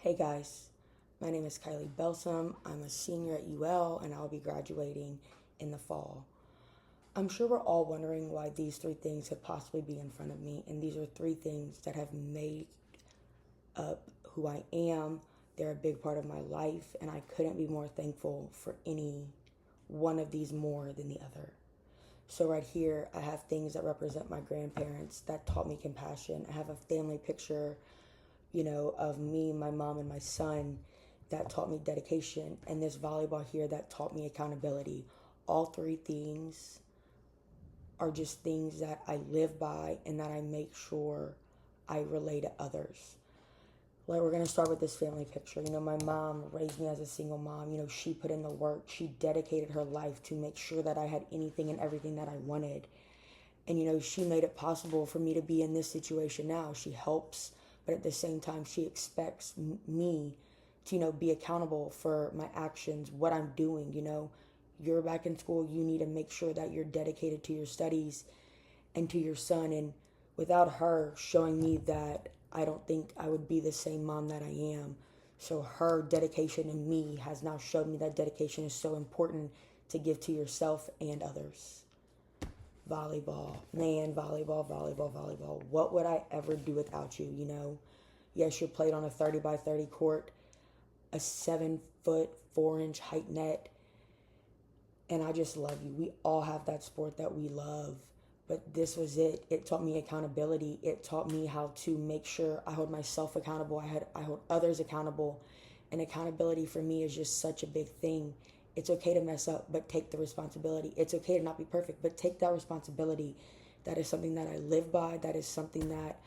Hey guys, my name is Kylie Belsom. I'm a senior at UL and I'll be graduating in the fall. I'm sure we're all wondering why these three things could possibly be in front of me, and these are three things that have made up who I am. They're a big part of my life, and I couldn't be more thankful for any one of these more than the other. So, right here, I have things that represent my grandparents that taught me compassion. I have a family picture of me, my mom, and my son that taught me dedication, and this volleyball here that taught me accountability. All three things are just things that I live by and that I make sure I relay to others. Like, we're going to start with this family picture. My mom raised me as a single mom. She put in the work. She dedicated her life to make sure that I had anything and everything that I wanted. And, she made it possible for me to be in this situation now. She helps, but at the same time, she expects me to, be accountable for my actions, what I'm doing. You're back in school, you need to make sure that you're dedicated to your studies and to your son. And without her showing me that, I don't think I would be the same mom that I am. So her dedication in me has now showed me that dedication is so important to give to yourself and others. Volleyball. Man, volleyball, volleyball, volleyball. What would I ever do without you? Yes, you're played on a 30 by 30 court, a 7-foot, 4-inch height net, and I just love you. We all have that sport that we love, but this was it. It taught me accountability. It taught me how to make sure I hold myself accountable. I hold others accountable, and accountability for me is just such a big thing. It's okay to mess up, but take the responsibility. It's okay to not be perfect, but take that responsibility. That is something that I live by. That is something that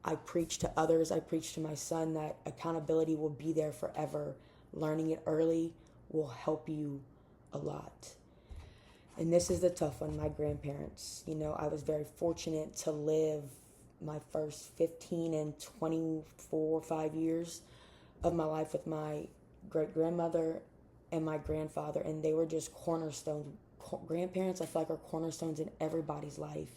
I preach to others. I preach to my son that accountability will be there forever. Learning it early will help you a lot. And this is the tough one, my grandparents. I was very fortunate to live my first 15 and 24, 5 years of my life with my great-grandmother and my grandfather, and they were just cornerstones. Grandparents, I feel like, are cornerstones in everybody's life.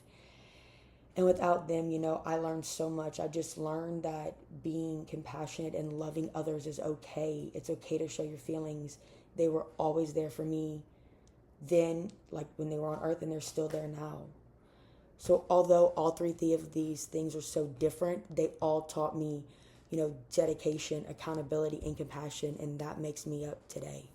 And without them, I learned so much. I just learned that being compassionate and loving others is okay. It's okay to show your feelings. They were always there for me then, like when they were on earth, and they're still there now. So although all three of these things are so different, they all taught me, dedication, accountability, and compassion, and that makes me up today.